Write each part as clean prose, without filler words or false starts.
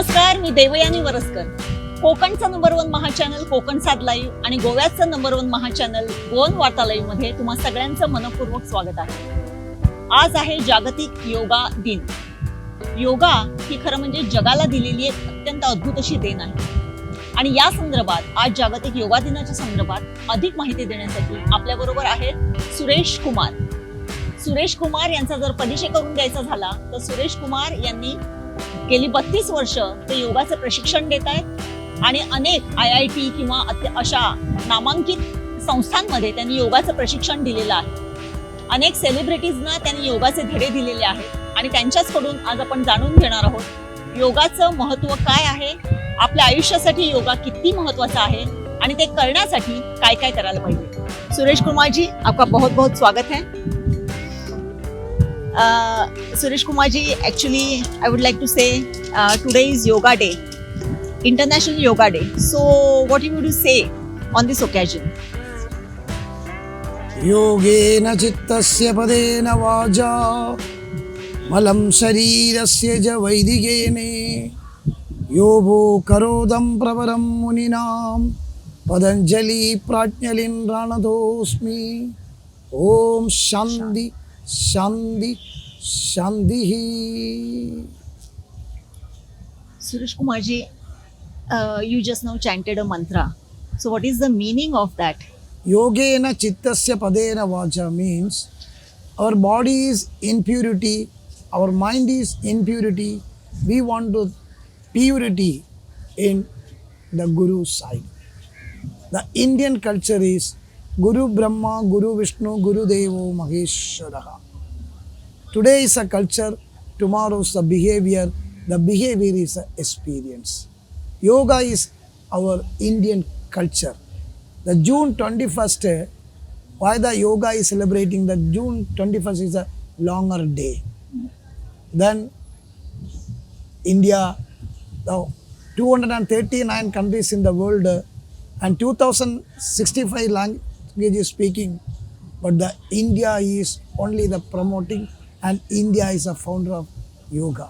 नमस्कार, मी Devyani वरसकर. कोकणचा number 1 महाचॅनल Kokansad live आणि गोव्याचा नंबर 1 महाचॅनल गोवन वार्ता लाईव्ह मध्ये तुम्हा सगळ्यांचं मनपूर्वक स्वागत आहे. आज आहे जागतिक योगा दिन. योगा ही खरं म्हणजे जगाला दिलेली एक अत्यंत अद्भुत अशी देण आहे. आणि या संदर्भात आज जागतिक योगा दिनाच्या संदर्भात अधिक माहिती देण्यासाठी आपल्या बरोबर आहेत सुरेश कुमार. सुरेश कुमार यांचा जर परिचय करून द्यायचा झाला तर सुरेश कुमार यांनी गेली 32 वर्ष ते योगाचं प्रशिक्षण देत आहेत आणि अनेक IIT किंवा अशा नामांकित संस्थांमध्ये त्यांनी योगाचं प्रशिक्षण दिलेलं आहे. अनेक सेलिब्रिटीजना त्यांनी योगाचे धडे दिलेले आहेत आणि त्यांच्याचकडून आज आपण जाणून घेणार आहोत योगाचं महत्त्व काय आहे, आपल्या आयुष्यासाठी योगा किती महत्त्वाचा आहे आणि ते करण्यासाठी काय काय करायला पाहिजे. सुरेश कुमार जी, आपका बहुत बहुत स्वागत है. Suresh Kumar ji, actually I would like to say today is Yoga Day, International Yoga Day. So what you would say on this occasion? योगेन चित्तस्य पदेन वाचा मलं शरीरस्य च वैदिकेने योगो करोदं प्रवरं मुनीनां पतञ्जलि प्राज्ञलिं प्रणतोऽस्मि. ओम शांति शांति शांति. Suresh Kumar ji, you just now chanted a mantra. So what is the meaning of that? Yogena chittasya padena vacha means our body is in purity, our mind is in purity. We want to purity in the Guru side. The Indian culture is Guru Brahma, Guru Vishnu, Guru Devo Maheshwara. Today is a culture, tomorrow is a behavior. The behavior is an experience. Yoga is our Indian culture. The June 21st, why the yoga is celebrating that June 21st is a longer day. Then India, the 239 countries in the world and 2065 languages speaking, but the India is only the promoting and India is a founder of yoga.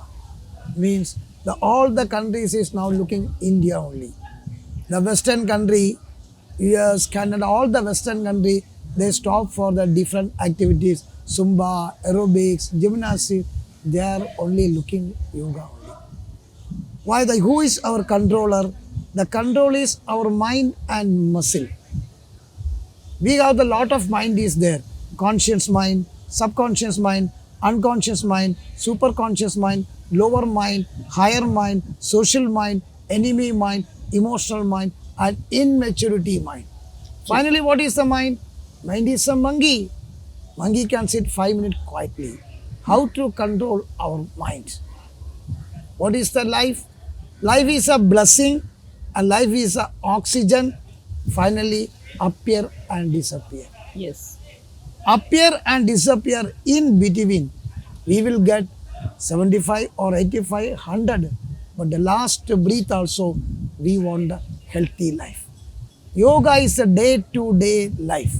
Means all the countries is now looking India only. The Western country, US, Canada, all the Western country, they stop for the different activities, Zumba, aerobics, gymnastics. They are only looking yoga only. Why? Who is our controller? The control is our mind and muscle. We have a lot of mind is there. Conscious mind, subconscious mind, unconscious mind, superconscious mind, lower mind, higher mind, social mind, enemy mind, emotional mind, and immaturity mind. Finally, what is the mind? Mind is a monkey. Monkey can sit 5 minutes quietly. How to control our mind? What is the life? Life is a blessing and life is a oxygen. Finally, appear and disappear. Yes. Appear and disappear. In between, we will get 75 or 85, 100. But the last breath also, we want a healthy life. Yoga is a day-to-day life.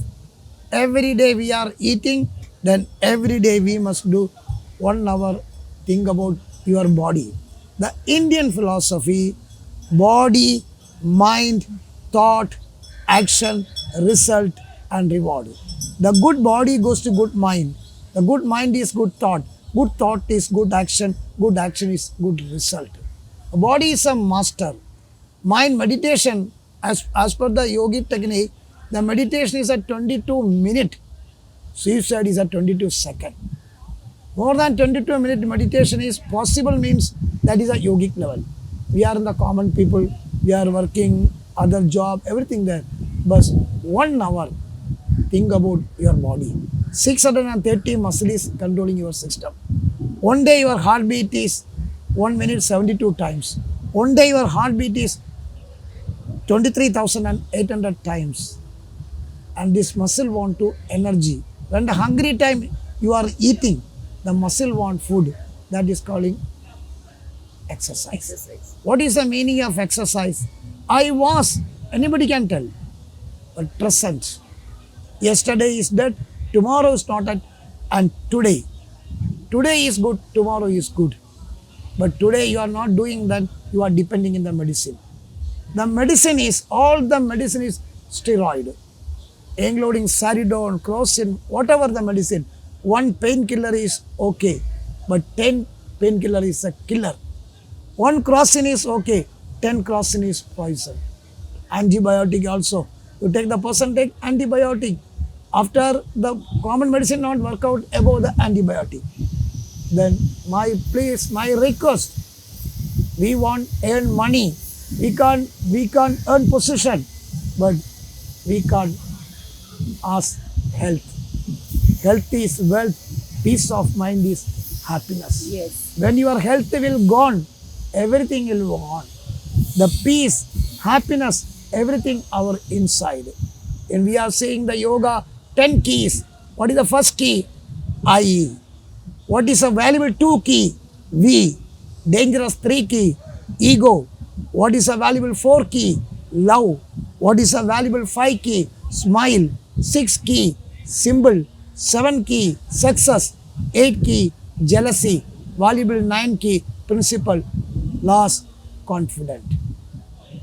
Every day we are eating, then every day we must do 1 hour think about your body. The Indian philosophy, body, mind, thought, action, result and reward. The good body goes to good mind. The good mind is good thought. Good thought is good action. Good action is good result. The body is a master. Mind meditation, as per the yogic technique, the meditation is at 22 minutes. Suicide is at 22 seconds. More than 22 minute meditation is possible means that is a yogic level. We are in the common people. We are working, other job, everything there. But 1 hour, think about your body. 630 muscle is controlling your system. One day your heartbeat is 1 minute 72 times. One day your heartbeat is 23,800 times. And this muscle want to energy. When the hungry time you are eating, the muscle want food. That is calling exercise. What is the meaning of exercise? I was, anybody can tell. But present. Yesterday is dead, tomorrow is not dead, and today. Today is good, tomorrow is good. But today you are not doing that, you are depending in the medicine. The medicine is steroid, including saridone, crocin, whatever the medicine. One painkiller is okay, but 10 painkiller is a killer. One crocin is okay, 10 crocin is poison. Antibiotic also. You take the person take antibiotic. After the common medicine not work out above the antibiotic. Then my request, we want earn money. We can't earn position, but we can't ask health. Health is wealth, peace of mind is happiness. Yes. When your health will gone, everything will go on. The peace, happiness, everything our inside. And we are saying the yoga 10 keys. What is the first key? I. What is a valuable 2 key? We. Dangerous 3 key? Ego. What is a valuable 4 key? Love. What is a valuable 5 key? Smile. 6 key? Symbol. 7 key? Success. 8 key? Jealousy. Valuable 9 key? Principle. Last, confident.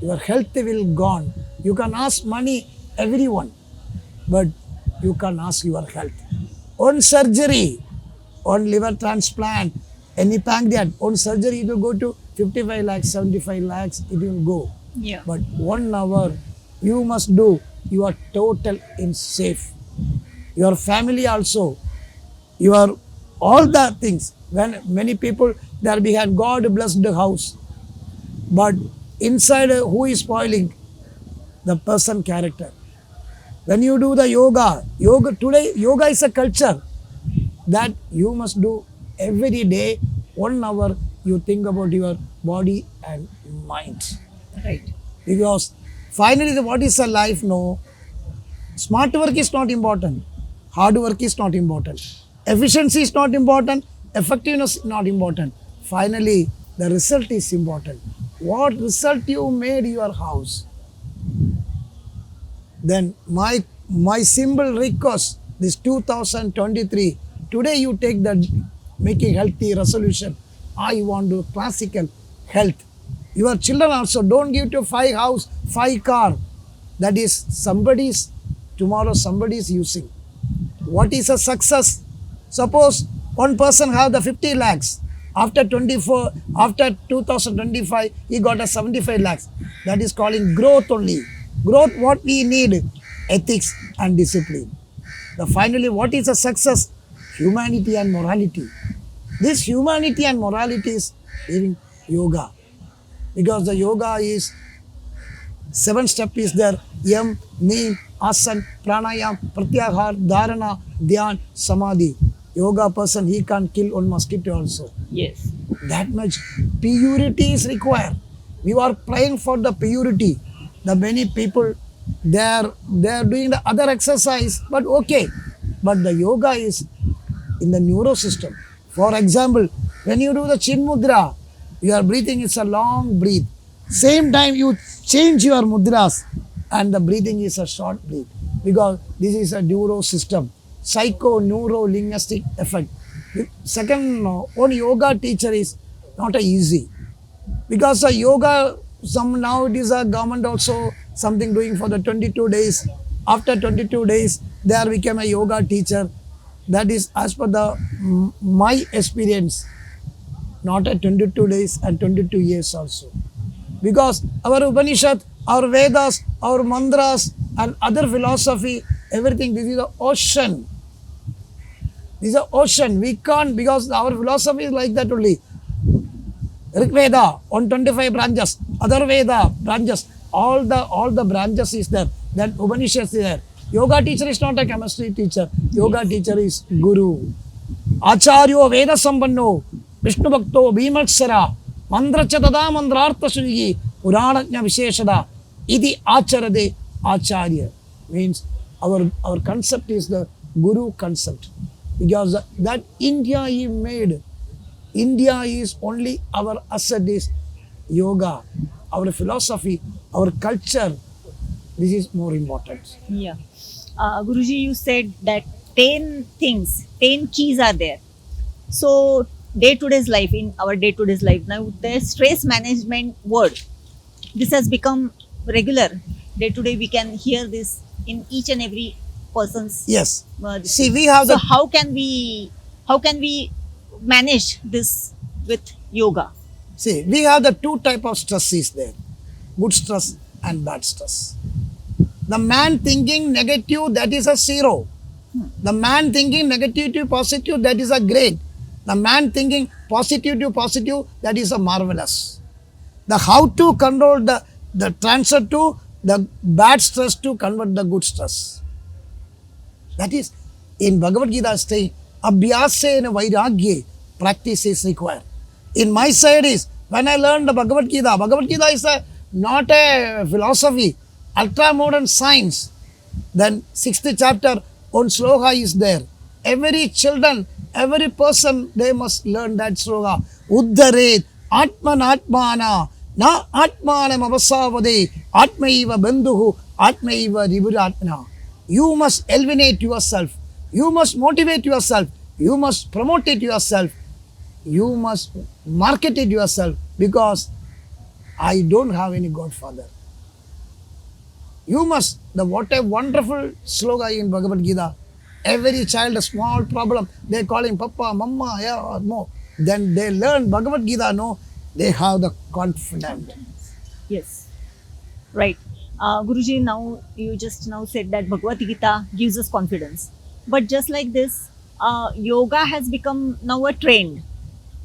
Your health will gone. You can ask money, everyone, but you can ask your health. On surgery, on liver transplant, any pancreas, on surgery it will go to 55 lakhs, 75 lakhs, it will go. Yeah. But 1 hour you must do, you are total in safe. Your family also, your all the things. When many people there behind, God bless the house, but inside who is spoiling? The person character. When you do the yoga today, yoga is a culture that you must do every day. 1 hour you think about your body and mind. Right. Because finally what is a life? No. Smart work is not important. Hard work is not important. Efficiency is not important. Effectiveness is not important. Finally, the result is important. What result you made your house? Then my simple request, this 2023, today you take the making healthy resolution. I want to classical health. Your children also, don't give to 5 house, 5 car. That is somebody's, tomorrow somebody is using. What is a success? Suppose one person have the 50 lakhs. After 2025, he got a 75 lakhs. That is calling growth only. Growth, what we need? Ethics and discipline. Finally, what is a success? Humanity and morality. This humanity and morality is in yoga. Because the yoga is 7 steps is there. Yam, Neem, Asan, Pranayam, Pratyahar, Dharana, Dhyan, Samadhi. Yoga person, he can't kill one mosquito also. Yes. That much purity is required. We are praying for the purity. The many people, they are doing the other exercise, but okay. But the yoga is in the neuro system. For example, when you do the chin mudra, your breathing is a long breath. Same time you change your mudras and the breathing is a short breath. Because this is a neuro system. Psycho-neuro-linguistic effect. Second, one yoga teacher is not easy. Because the yoga, now it is a government also something doing for the 22 days. After 22 days, there became a yoga teacher. That is as per my experience, not at 22 days and 22 years also. Because our Upanishad, our Vedas, our mantras and other philosophy, everything, this is the ocean. This is the ocean. We can't, because our philosophy is like that only. Rig Veda, 125 branches, other Veda branches, all the branches is there. That Upanishad is there. Yoga teacher is not a chemistry teacher. Yoga teacher is Guru. Acharyo Veda Sampanno, Vishnu Bhakto Bhimaksara, Mandracha Tada Mandrartha Shuji, Puranajna Visheshada, Iti Acharade Acharya. Means our concept is the Guru concept. Because that India he made. India is only our asset is yoga, our philosophy, our culture. This is more important. Yeah. Guruji, you said that 10 things, 10 keys are there. So day-to-day life, in our day-to-day life, now the stress management word, this has become regular. Day-to-day we can hear this in each and every person's. Yes. This See, thing. we have So the how can we manage this with yoga? we have the two type of stress is there, good stress and bad stress. The man thinking negative, that is a zero. The man thinking negative to positive, that is a great. The man thinking positive to positive, that is a marvelous. The how to control the transfer to the bad stress to convert the good stress. That is in Bhagavad Gita saying, Abhyasena Vairagye, practice is required. In my side is, when I learned the Bhagavad Gita is not a philosophy, ultra modern science. Then 6th chapter, one sloka is there. Every children, every person, they must learn that sloka. Uddaret, Atman Atmana, Na Atmanam Avasavade, Atmaiva Bandhuhu, Atmaiva Riburatna. You must eliminate yourself. You must motivate yourself. You must promote it yourself. You must market it yourself, because I don't have any Godfather. You must, what a wonderful slogan in Bhagavad Gita. Every child, a small problem, they call him Papa, Mama, yeah, or no. Then they learn Bhagavad Gita, no, they have the confidence. Yes, right. Guruji, now you just now said that Bhagavad Gita gives us confidence. But just like this, yoga has become now a trend.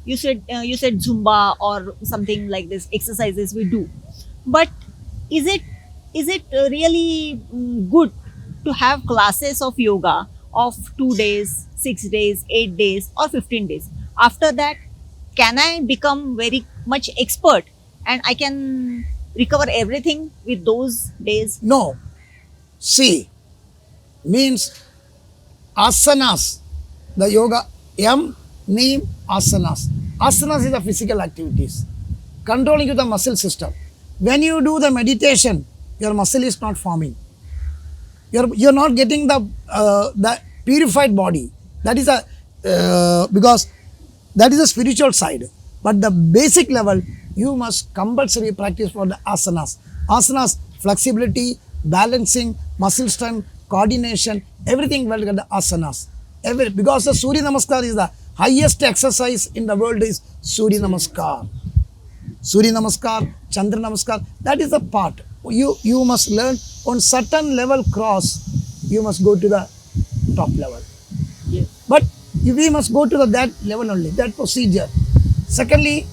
You said Zumba or something like this exercises we do. But is it really good to have classes of yoga of 2 days, 6 days, 8 days, or 15 days? After that, can I become very much expert and I can recover everything with those days? No. See, means asanas, the yoga, yam, neem, asanas. Asanas is the physical activities, controlling to the muscle system. When you do the meditation, your muscle is not forming. You're not getting the purified body. That is because that is a spiritual side. But the basic level, you must compulsory practice for the asanas. Asanas, flexibility, balancing, muscle strength, coordination, everything will get the asanas. Because the Surya Namaskar is the highest exercise in the world is Surya Namaskar. Surya Namaskar, Chandra Namaskar, that is the part. You must learn on certain level cross, you must go to the top level. Yes. But we must go to that level only, that procedure. Secondly,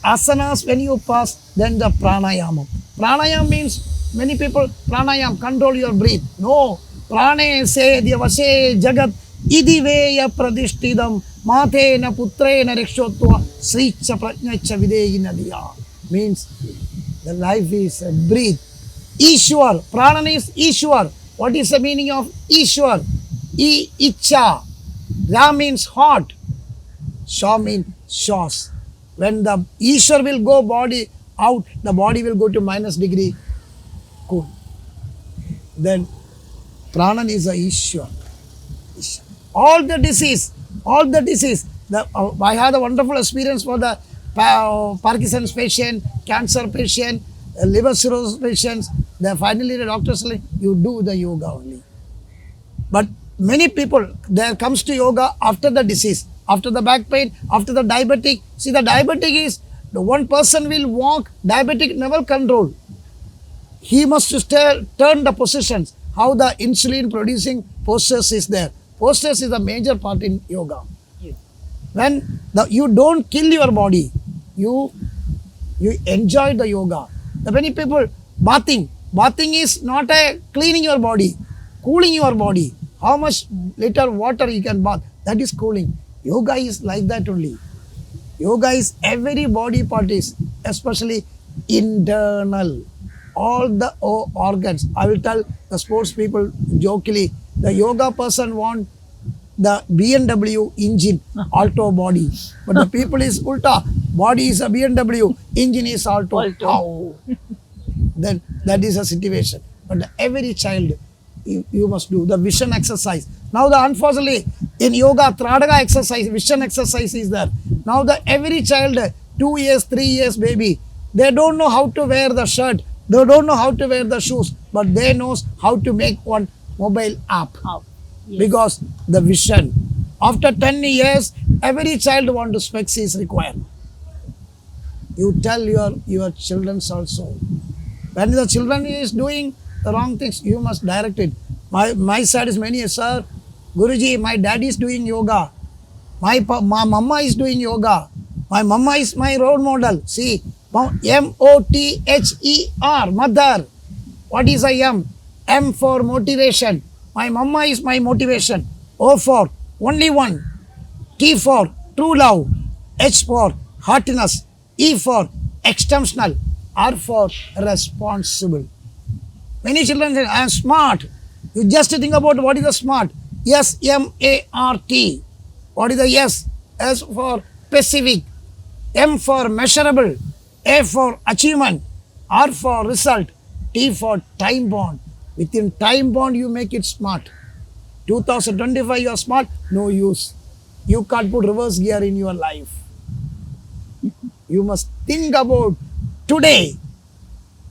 asanas, when you pass, then the pranayama. Pranayama means, many people, pranayama, control your breath. No, prane se dyavase jagat idiveya pradishtidam matena putrena rekshotva sricha prajnacha videyina diya. Means the life is a breath. Ishwar, prana is Ishwar. What is the meaning of Ishwar? Icha. Ra means hot. Sha means shos. When the Ishwar will go body out, the body will go to -degree cool. Then prana is a Ishwar. All the disease. I had a wonderful experience for the Parkinson's patient, cancer patient, liver cirrhosis patients. Then finally the doctor said, you do the yoga only. But many people, there comes to yoga after the disease, after the back pain, after the diabetic. See, the diabetic is, the one person will walk, diabetic never control. He must turn the positions, how the insulin producing postures is there. Postures is a major part in yoga. Yes. When you don't kill your body, you enjoy the yoga. The many people, bathing is not a cleaning your body, cooling your body. How much liter water you can bath, that is cooling. Yoga is like that only. Yoga is every body part is, especially internal. All the organs. I will tell the sports people jokingly, the yoga person want the BMW engine, alto body. But the people is ulta. Body is a BMW, engine is alto. Alto. Then that is a situation. But every child, you must do the vision exercise. Now the unfortunately in yoga, Tradaga exercise, vision exercise is there. Now the every child, 2 years, 3 years baby, they don't know how to wear the shirt, they don't know how to wear the shoes, but they knows how to make one mobile app. Yes. Because the vision. After 10 years, every child want to specs is required. You tell your children also. When the children is doing the wrong things, you must direct it. My side is many, sir, Guruji, my daddy is doing yoga. My mama is doing yoga. My mama is my role model. See, M-O-T-H-E-R, mother. What is a M? M for motivation. My mama is my motivation. O for only one. T for true love. H for heartiness. E for extensional. R for responsible. Many children say, I am smart. You just think about what is the smart. S-M-A-R-T. What is the S? S for specific. M for measurable. A for achievement. R for result. T for time bound. Within time bound, you make it smart. 2025, you are smart, no use. You can't put reverse gear in your life. You must think about today,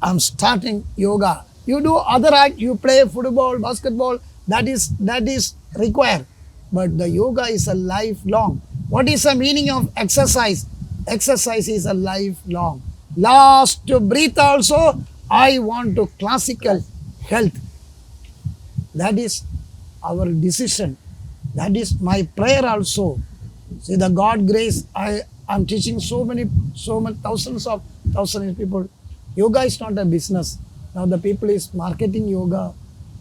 I'm starting yoga. You do other act, you play football, basketball, that is required. But the yoga is a lifelong. What is the meaning of exercise? Exercise is a lifelong. Last breath also, I want to classical health. That is our decision. That is my prayer also. See, the God grace, I'm teaching so many thousands of people. Yoga is not a business. Now the people is marketing yoga.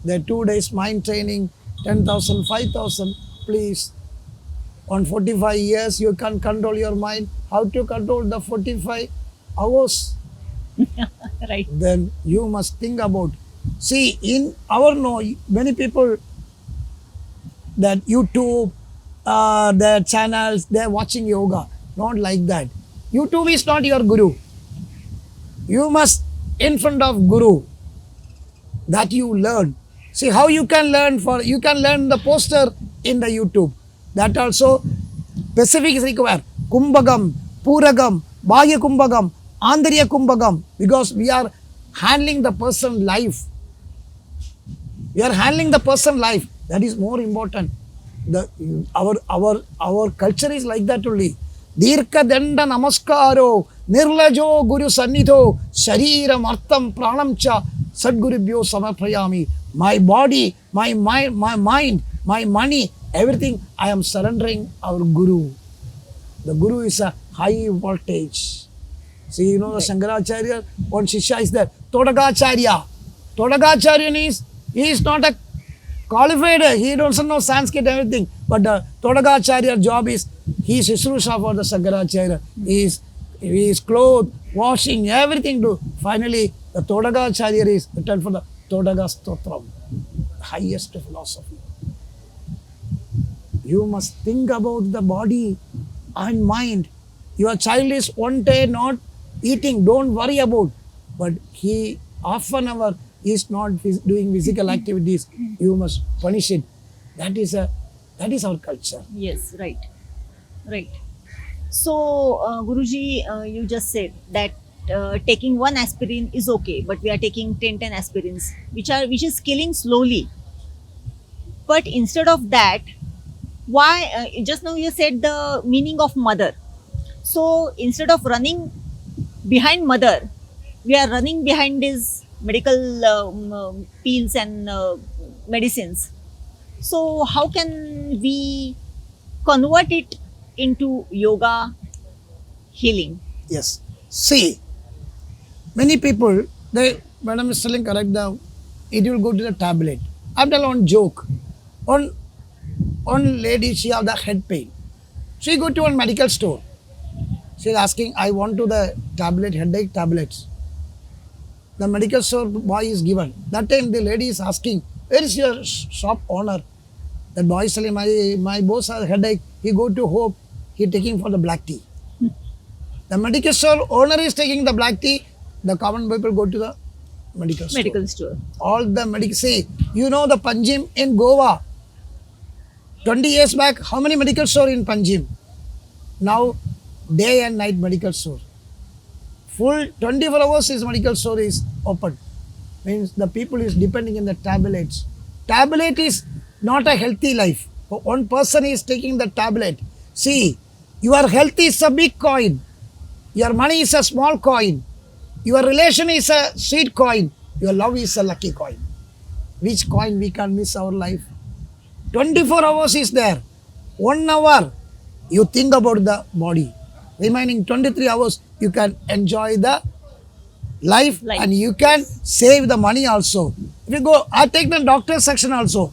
Their 2 days mind training, 10,000, 5,000. Please, on 45 years, you can control your mind. How to control the 45 hours? Right. Then you must think about. See, in our many people that YouTube, their channels, they're watching yoga. Not like that. YouTube is not your guru. You must in front of guru that you learn. See how you can learn you can learn the poster in the YouTube. That also specific is required. Kumbhagam, Puragam, Bhagya Kumbhagam, Andriya Kumbhagam. Because we are handling the person life. We are handling the person life. That is more important. Our culture is like that only. Dirka Danda Namaskaro, Nirlajo Guru Sannidho, Shariram Artham Pranamcha, Sadgurubhyo Samaprayami. My body, my mind, my money, everything I am surrendering our Guru. The Guru is a high voltage. See, you know the Shankaracharya, one Shishya is there. Todagacharya. Todagacharya is, he is not a qualified, he doesn't know Sanskrit, everything. But the Todagacharya job is, he is Shishrusha for the Shankaracharya. He is clothed, washing, everything do. Finally, the Todagacharya is written for the Todaga Stotram, highest philosophy. You must think about the body and mind. Your child is one day not eating, don't worry about. But he half an hour is not doing physical activities, you must punish it. That is our culture. Yes, right. So, Guruji, you just said that taking one aspirin is okay, but we are taking 10 aspirins, which is killing slowly. But instead of that, why? Just now you said the meaning of mother. So instead of running behind mother, we are running behind these medical pills and medicines. So how can we convert it into yoga healing? Yes. See, many people, when I'm telling correct, it will go to the tablet. I've done one joke. One lady, she have the head pain. She go to one medical store. She is asking, I want to the tablet, headache tablets. The medical store boy is given. That time the lady is asking, where is your shop owner? That boy is telling, my boss has headache. He go to Hope. He taking for the black tea. The medical store owner is taking the black tea. The common people go to the medical store. Medical store. All the medical, see, you know the Panjim in Goa. 20 years back, how many medical store in Panjim? Now, day and night medical store. Full 24 hours is medical store is open. Means the people is depending on the tablets. Tablet is not a healthy life. One person is taking the tablet. See, your health is a big coin. Your money is a small coin. Your relation is a sweet coin. Your love is a lucky coin. Which coin we can miss our life? 24 hours is there. 1 hour you think about the body. Remaining 23 hours you can enjoy the life. And you can save the money also. If you go, I take the doctor section also.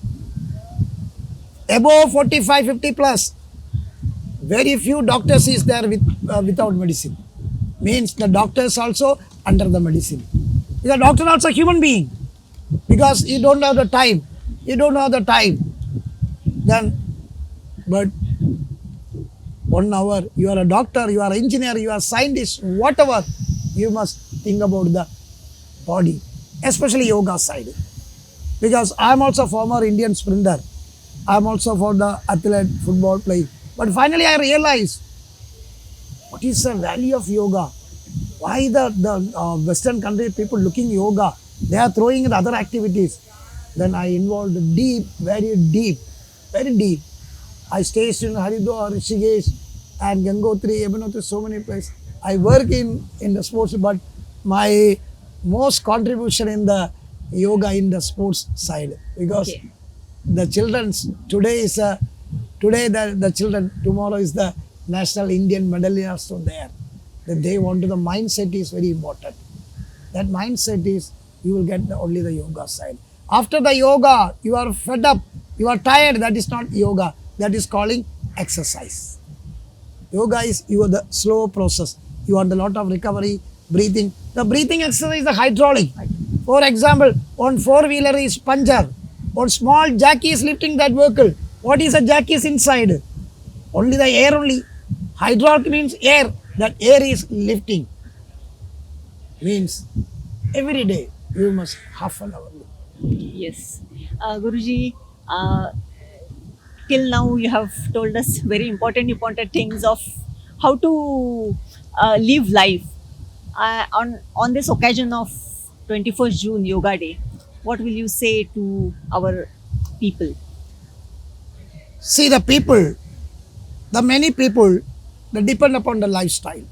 Above 45, 50 plus. Very few doctors is there without medicine. Means the doctors also under the medicine. The doctor also human being. Because you don't have the time. Then, but 1 hour, you are a doctor, you are an engineer, you are a scientist, whatever, you must think about the body, especially yoga side. Because I am also former Indian sprinter. I am also for the athlete, football playing. But finally I realized, what is the value of yoga? Why the Western country people looking yoga? They are throwing in other activities. Then I involved deep, very deep. I stayed in Haridwar, Rishikesh and Gangotri, Yamunotri, so many places. I work in the sports, but my most contribution in the yoga in the sports side. Because the children's, today is the children, tomorrow is the national Indian medallists there. That they want to, the mindset is very important. That mindset is, you will get only the yoga side. After the yoga, you are fed up, you are tired, that is not yoga. That is calling exercise. Yoga is the slow process. You want a lot of recovery, breathing. The breathing exercise is the hydraulic. For example, on four-wheeler is puncture. One small jack is lifting that vehicle. What is a jack is inside? Only the air only. Hydraulic means air. That air is lifting. Means every day you must half an hour. Yes. Guruji, till now you have told us very important things of how to live life. On this occasion of 21st June Yoga Day, what will you say to our people? See, the people, the many people, they depend upon the lifestyle.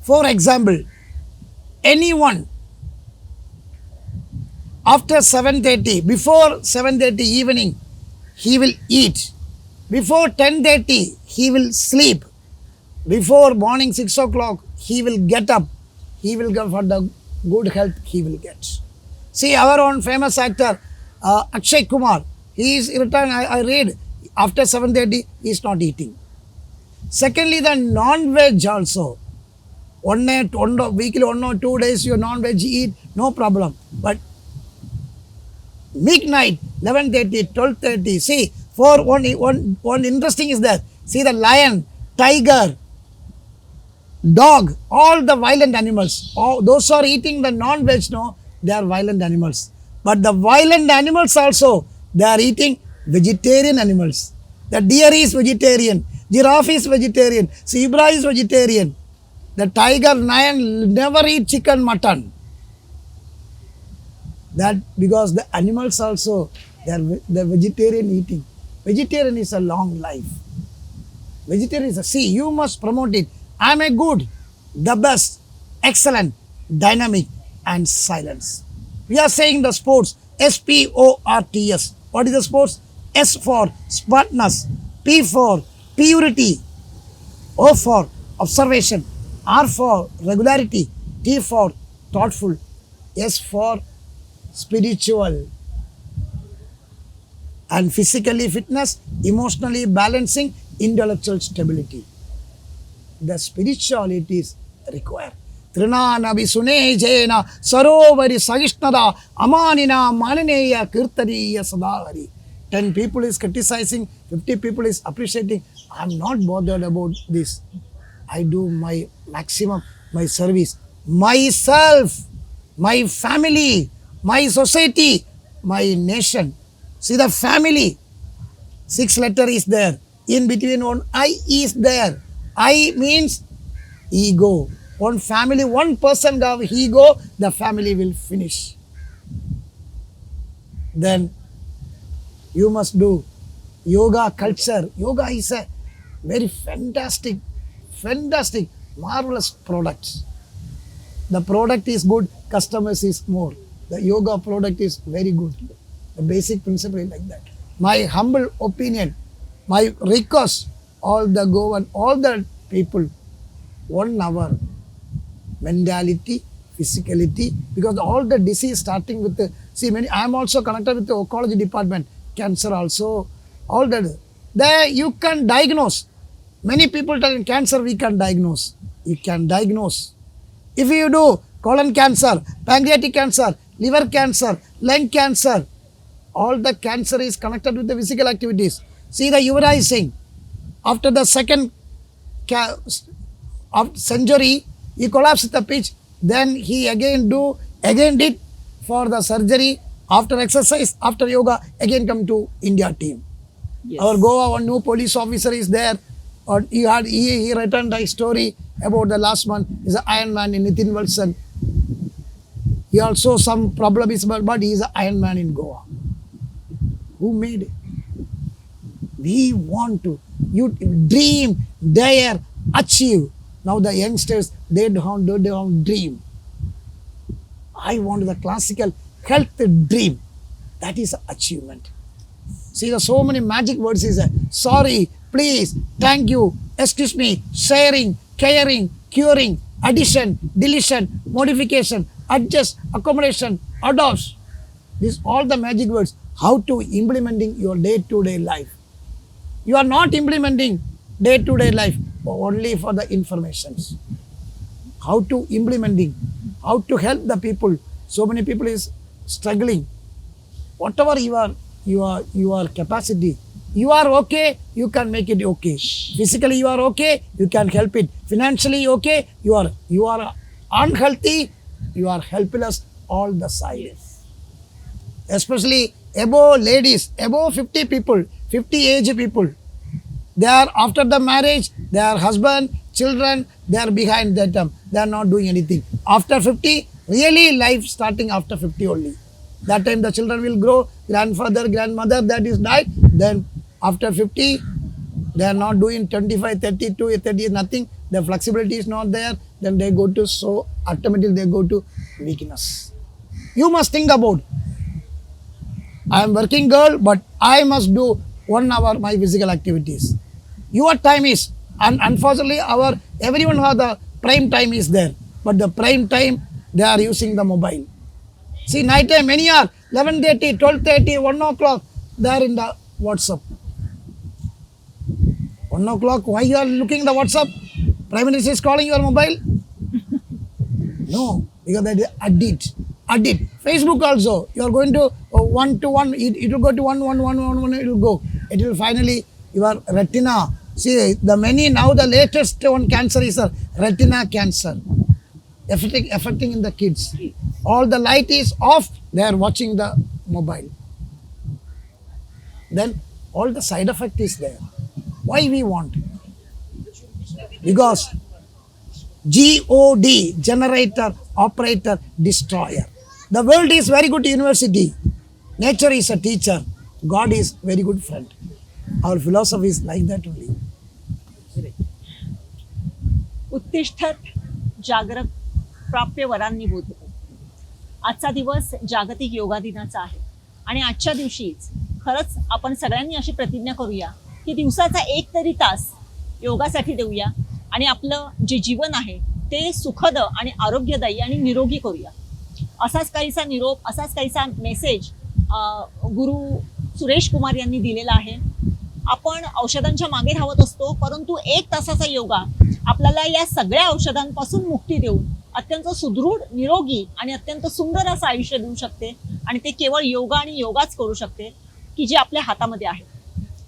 For example, anyone after 7:30, before 7:30 evening, he will eat. Before 10:30, he will sleep. Before morning 6 o'clock, he will get up. He will go for the good health he will get. See, our own famous actor, Akshay Kumar, he is retired. I read, after 7:30, he is not eating. Secondly, the non-veg also. Weekly 1 or 2 days you non-veg eat, no problem. But midnight, 11:30, 12:30, see, for one interesting is that, see the lion, tiger, dog, all the violent animals, all those are eating the non-veg, no, they are violent animals. But the violent animals also, they are eating vegetarian animals. The deer is vegetarian, giraffe is vegetarian, zebra is vegetarian. The tiger, lion never eat chicken, mutton. That because the animals also, they are vegetarian eating. Vegetarian is a long life. Vegetarian is see, you must promote it. I am a good, the best, excellent, dynamic and silence. We are saying the sports, SPORTS. What is the sports? S for smartness, P for purity, O for observation, R for regularity, T for thoughtful, S for spiritual, and physically fitness, emotionally balancing, intellectual stability. The spirituality is required. Trinana visune jena sarovari sagishnada amanina mananeya kirtaniya sadari. 10 people is criticizing, 50 people is appreciating. I am not bothered about this. I do my maximum, my service. Myself, my family, my society, my nation. See the family, 6 letter is there. In between one I is there. I means ego. One family, one person have ego, the family will finish. Then you must do yoga culture. Yoga is a very fantastic, marvelous product. The product is good, customers is more. The yoga product is very good. The basic principle is like that. My humble opinion, my request, all the Goan, all the people, 1 hour mentality, physicality, because all the disease starting with the, see many, I am also connected with the oncology department, cancer also, all that. There you can diagnose. Many people tell cancer we can diagnose. You can diagnose. If you do colon cancer, pancreatic cancer, liver cancer, lung cancer, all the cancer is connected with the physical activities. See the Yuvraj Singh, after the second century, he collapsed the pitch. Then he again did for the surgery. After exercise, after yoga, again come to India team. Yes. Our Goa, one new police officer is there. Or he written a story about the last month. Is an Iron Man in Nitin Wilson. He also some problem is, but he is an Iron Man in Goa. Who made it? We want to. You dream, dare, achieve. Now the youngsters, they don't dream. I want the classical health dream. That is achievement. See, the so many magic words is sorry, please, thank you, excuse me, sharing, caring, curing, addition, deletion, modification, adjust, accommodation, adopt. These all the magic words. How to implementing your day-to-day life. You are not implementing day-to-day life only for the informations. How to implementing, how to help the people. So many people is struggling. Whatever your capacity, you are okay, you can make it okay. Physically you are okay, you can help it. Financially okay, you are unhealthy, you are helpless all the sides. Especially above ladies, above 50 people, 50 age people. They are after the marriage, their husband, children, they are behind that term. They are not doing anything. After 50, really life starting after 50 only. That time the children will grow, grandfather, grandmother that is died. Then after 50, they are not doing 25, 32, 30, nothing. The flexibility is not there. Then they go to, so automatically they go to weakness. You must think about, I am working girl, but I must do 1 hour my physical activities. Your time is, and unfortunately everyone has the prime time is there. But the prime time, they are using the mobile. See, night time, many are 11:30, 12:30, 1 o'clock, they are in the WhatsApp. 1 o'clock, why you are looking the WhatsApp? Prime Minister is calling your mobile? No, because that is addict. Facebook also, you are going to 1 to 1, it will go to 1, it will go. It will finally, your retina. See, the many, now the latest one cancer is a retina cancer. Affecting in the kids. All the light is off, they are watching the mobile. Then all the side effect is there. Why we want? Because God, generator, operator, destroyer. The world is very good university. Nature is a teacher. God is very good friend. Our philosophy is like that only. उत्तिष्ठत जागरक प्राप्य वरांनी बोधतो. आजचा दिवस जागतिक योगा दिनाचा आहे आणि आजच्या दिवशीच खरंच आपण सगळ्यांनी अशी प्रतिज्ञा करूया की दिवसाचा 1 तरी तास योगासाठी देऊया आणि आपलं जे जीवन आहे ते सुखद आणि आरोग्यदायी आणि निरोगी करूया. असाच काहीसा निरोप, असाच काहीसा मेसेज गुरु सुरेश कुमार यांनी दिलेला आहे. आपण औषधांच्या मागे धावत असतो, परंतु 1 तासाचा योगा आपल्याला या सगळ्या औषधांपासून मुक्ती देऊन अत्यंत सुदृढ, निरोगी आणि अत्यंत सुंदर असं आयुष्य देऊ शकते. आणि ते केवळ योगा आणि योगाच करू शकते की जे आपल्या हातामध्ये आहे.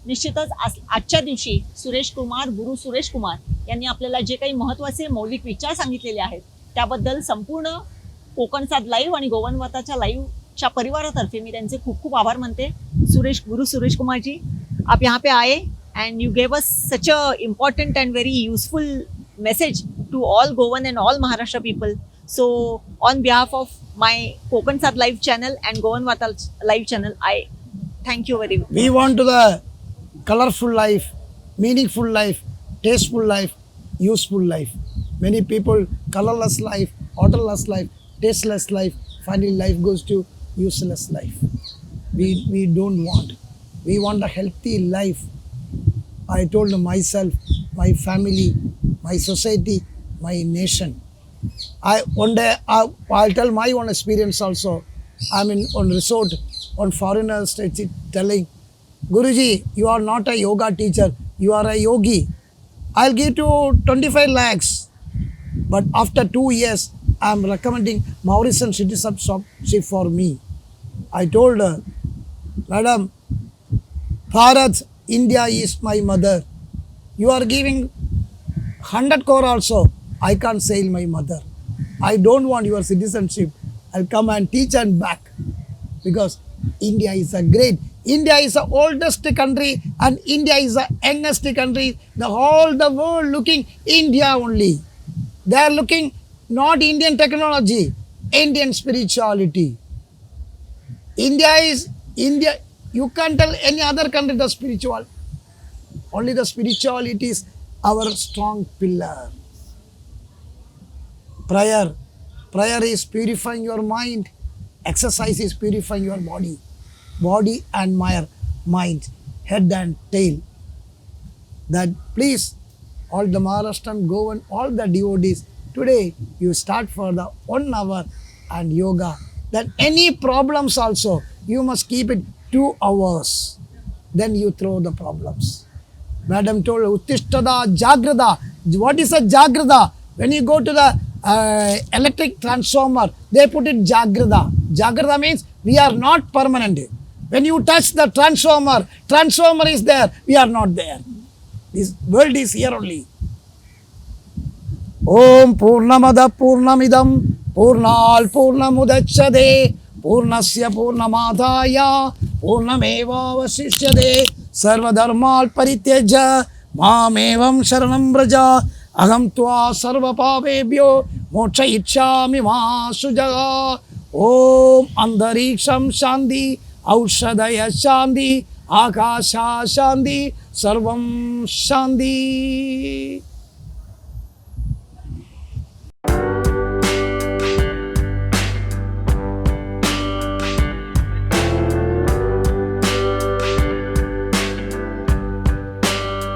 निश्चितच आजच्या दिवशी गुरु सुरेश कुमार यांनी आपल्याला जे काही महत्त्वाचे मौलिक विचार सांगितलेले आहेत त्याबद्दल संपूर्ण कोकणसाद लाईव्ह आणि गोवन वार्ताच्या लाईव्हच्या परिवारातर्फे मी त्यांचे खूप खूप आभार मानते. सुरेश कुमार जी, आप यहाँ पे आए and you gave us such a important and very useful message to all Goan and all Maharashtra people. So on behalf of my Kokansad Live channel and Goan Varta Live channel, I thank you very much. We want to the colorful life, meaningful life, tasteful life, useful life. Many people colorless life, odorless life, tasteless life, finally life goes to useless life. We don't want. We want a healthy life. I told myself, my family, my society, my nation. One day I'll tell my own experience also. I'm in on resort, on foreigners telling, Guruji, you are not a yoga teacher, you are a yogi. I'll give you 25 lakhs. But after 2 years, I'm recommending Mauritian citizenship for me. I told her, Madam, Bharat, India is my mother. You are giving 100 crore also. I can't sail my mother. I don't want your citizenship. I'll come and teach and back. Because India is a great. India is the oldest country and India is the youngest country. The whole the world looking India only. They are looking not Indian technology, Indian spirituality. India. You can't tell any other country the spiritual. Only the spirituality is our strong pillar. Prayer is purifying your mind. Exercise is purifying your body and mind, head and tail. That please, all the Maharashtrian Goan, all the devotees, today you start for the 1 hour and yoga. Then any problems also, you must keep it 2 hours. Then you throw the problems. Madam told, Uttishtada Jagrada. What is a Jagrada? When you go to the electric transformer, they put it Jagrada. Jagrada means we are not permanent. When you touch the transformer is there, we are not there. This world is here only. Om Purnamada Purnamidam Purnal Purnamudachade Purnasya Purnamadaya Purnamevavasishyade Sarvadharmal Parityaja Mamevam Sharanam Braja Aham Tva Sarva Pavebhyo Moksha Ichchami Ma Sujaga Om Andariksham Shanti Aushadaya Shanti Akasha Shanti Sarvam Shanti.